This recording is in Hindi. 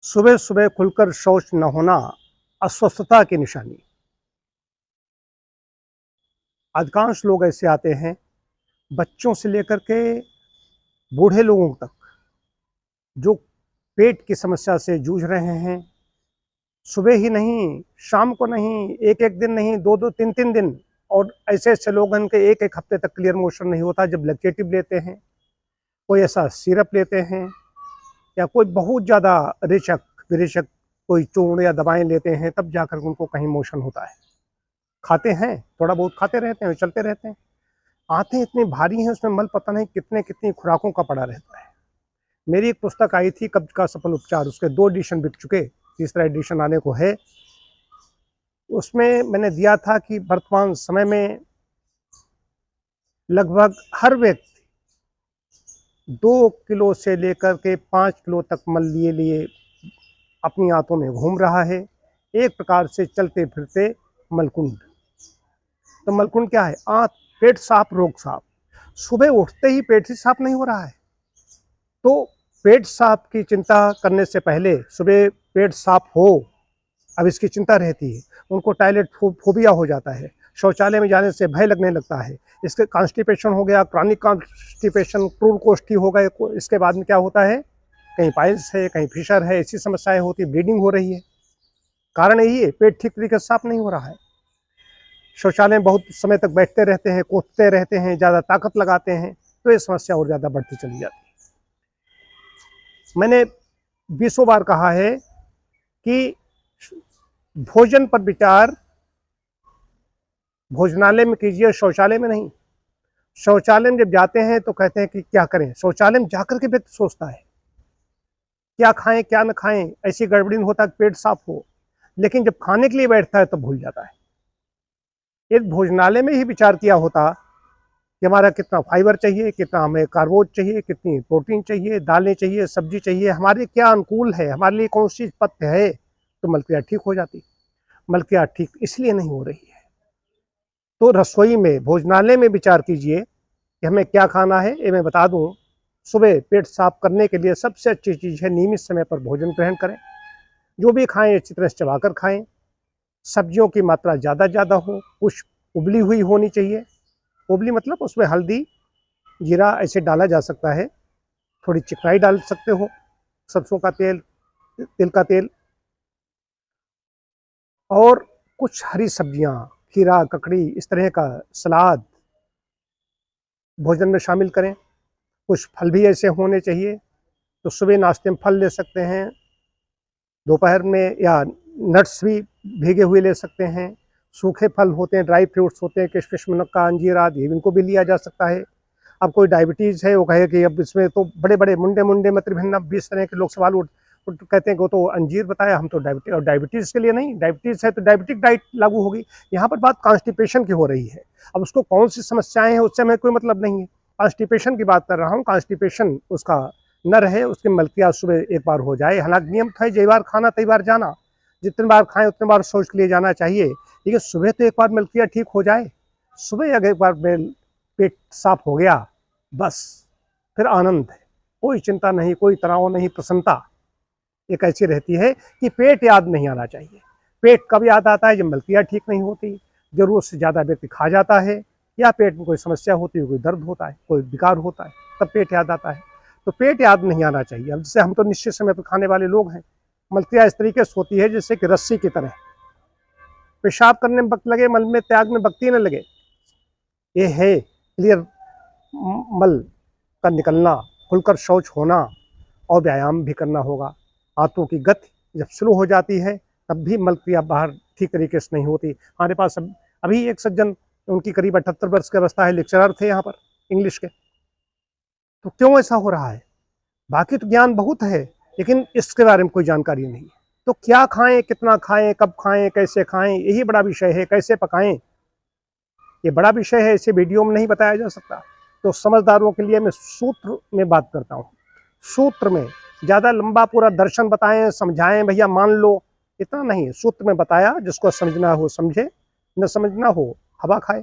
सुबह सुबह खुलकर शौच न होना अस्वस्थता की निशानी। अधिकांश लोग ऐसे आते हैं, बच्चों से लेकर के बूढ़े लोगों तक, जो पेट की समस्या से जूझ रहे हैं। सुबह ही नहीं, शाम को नहीं, एक एक दिन नहीं, दो दो तीन तीन दिन, और ऐसे ऐसे लोग हैं कि एक एक हफ्ते तक क्लियर मोशन नहीं होता। जब लैक्टेटिव लेते हैं, कोई ऐसा सिरप लेते हैं, या कोई बहुत ज़्यादा रेचक विरेचक कोई चूर्ण या दवाएं लेते हैं, तब जाकर उनको कहीं मोशन होता है। खाते हैं, थोड़ा बहुत खाते रहते हैं, चलते रहते हैं। आंतें इतनी भारी हैं, उसमें मल पता नहीं कितने कितनी खुराकों का पड़ा रहता है। मेरी एक पुस्तक आई थी, कब्ज का सफल उपचार, उसके 2 एडिशन बिक चुके, तीसरा एडिशन आने को है। उसमें मैंने दिया था कि वर्तमान समय में लगभग हर व्यक्ति 2 किलो से लेकर के 5 किलो तक मल लिए लिए अपनी आंतों में घूम रहा है। एक प्रकार से चलते फिरते मलकुंड। तो मलकुंड क्या है? आंत, पेट साफ, रोग साफ। सुबह उठते ही पेट ही साफ नहीं हो रहा है, तो पेट साफ की चिंता करने से पहले सुबह पेट साफ हो, अब इसकी चिंता रहती है। उनको टॉयलेट फोबिया हो जाता है, शौचालय में जाने से भय लगने लगता है। इसके कॉन्स्टिपेशन हो गया, क्रॉनिक कॉन्स्टिपेशन, क्रूर कोष्ठी हो गए। इसके बाद में क्या होता है? कहीं पाइल्स है, कहीं फिशर है, ऐसी समस्याएं होती, ब्लीडिंग हो रही है। कारण यही है, पेट ठीक तरीके से साफ नहीं हो रहा है। शौचालय में बहुत समय तक बैठते रहते हैं, कूदते रहते हैं, ज़्यादा ताकत लगाते हैं, तो ये समस्या और ज़्यादा बढ़ती चली जाती है। मैंने 20 बार कहा है कि भोजन पर विचार भोजनालय में कीजिए, शौचालय में नहीं। शौचालय में जब जाते हैं तो कहते हैं कि क्या करें। शौचालय में जाकर के व्यक्ति सोचता है क्या खाएं क्या न खाएं, ऐसी गड़बड़ी होता है कि पेट साफ हो, लेकिन जब खाने के लिए बैठता है तो भूल जाता है। एक भोजनालय में ही विचार किया होता कि हमारा कितना फाइबर चाहिए, कितना हमें कार्बोज चाहिए, कितनी प्रोटीन चाहिए, दालें चाहिए, सब्जी चाहिए, हमारे क्या अनुकूल है, हमारे लिए कौन सी पथ्य है, तो मलक्रिया ठीक हो जाती। मलक्रिया ठीक इसलिए नहीं हो रही है। तो रसोई में, भोजनालय में विचार कीजिए कि हमें क्या खाना है। ये मैं बता दूं, सुबह पेट साफ करने के लिए सबसे अच्छी चीज़ है नियमित समय पर भोजन ग्रहण करें। जो भी खाएं अच्छी तरह से चबाकर खाएं। सब्जियों की मात्रा ज़्यादा हो, कुछ उबली हुई होनी चाहिए। उबली मतलब उसमें हल्दी, जीरा ऐसे डाला जा सकता है, थोड़ी चिकनाई डाल सकते हो, सरसों का तेल, तिल का तेल, और कुछ हरी सब्जियां, खीरा, ककड़ी, इस तरह का सलाद भोजन में शामिल करें। कुछ फल भी ऐसे होने चाहिए, तो सुबह नाश्ते में फल ले सकते हैं, दोपहर में या नट्स भी भीगे हुए ले सकते हैं। सूखे फल होते हैं, ड्राई फ्रूट्स होते हैं, किशमिश, मुनक्का, अंजीर आदि, इनको भी लिया जा सकता है। अब कोई डायबिटीज़ है, वो कहे कि अब इसमें तो बड़े बड़े मुंडे मत भिन्न 20 तरह के लोग सवाल कहते हैं कि वो तो अंजीर बताया, हम तो डायबिटीज, और डायबिटीज़ के लिए नहीं, डायबिटीज़ है तो डायबिटिक डाइट लागू होगी। यहाँ पर बात कॉन्स्टिपेशन की हो रही है। अब उसको कौन सी समस्याएं हैं उससे हमें कोई मतलब नहीं है। कॉन्स्टिपेशन की बात कर रहा हूँ। कॉन्स्टिपेशन उसका न रहे, उसकी मलक्रिया सुबह एक बार हो जाए। हालांकि नियम है, जई बार खाना तई बार जाना, जितने बार खाएं उतने बार शौच के लिए जाना चाहिए, लेकिन सुबह तो एक बार मलक्रिया ठीक हो जाए। सुबह अगर एक बार पेट साफ हो गया, बस फिर आनंद है, कोई चिंता नहीं, कोई तनाव नहीं, प्रसन्नता एक ऐसी रहती है कि पेट याद नहीं आना चाहिए। पेट कब याद आता है? जब मलक्रिया ठीक नहीं होती, जरूरत से ज़्यादा व्यक्ति खा जाता है, या पेट में कोई समस्या होती है, कोई दर्द होता है, कोई विकार होता है, तब पेट याद आता है। तो पेट याद नहीं आना चाहिए। अब जैसे हम तो निश्चित समय पर खाने वाले लोग हैं, मलक्रिया इस तरीके से होती है जैसे कि रस्सी की तरह, पेशाब करने में वक्त लगे, मल में त्याग में वक्त ही न लगे। ये है क्लियर मल का निकलना, खुलकर शौच होना, और व्यायाम भी करना होगा। आंतों की गति जब स्लो हो जाती है, तब भी मलक्रिया बाहर ठीक तरीके से नहीं होती। हमारे पास अभी एक सज्जन, उनकी करीब 78 वर्ष की अवस्था है, लेक्चरर थे यहाँ पर इंग्लिश के। तो क्यों ऐसा हो रहा है? बाकी तो ज्ञान बहुत है, लेकिन इसके बारे में कोई जानकारी नहीं है। तो क्या खाएं, कितना खाएं, कब खाएं, कैसे खाएं, यही बड़ा विषय है। कैसे पकाएं, ये बड़ा विषय है, इसे वीडियो में नहीं बताया जा सकता। तो समझदारों के लिए मैं सूत्र में बात करता हूँ। सूत्र में ज़्यादा लंबा पूरा दर्शन बताएं, समझाएं, भैया मान लो, इतना नहीं। सूत्र में बताया, जिसको समझना हो समझे, न समझना हो हवा खाए।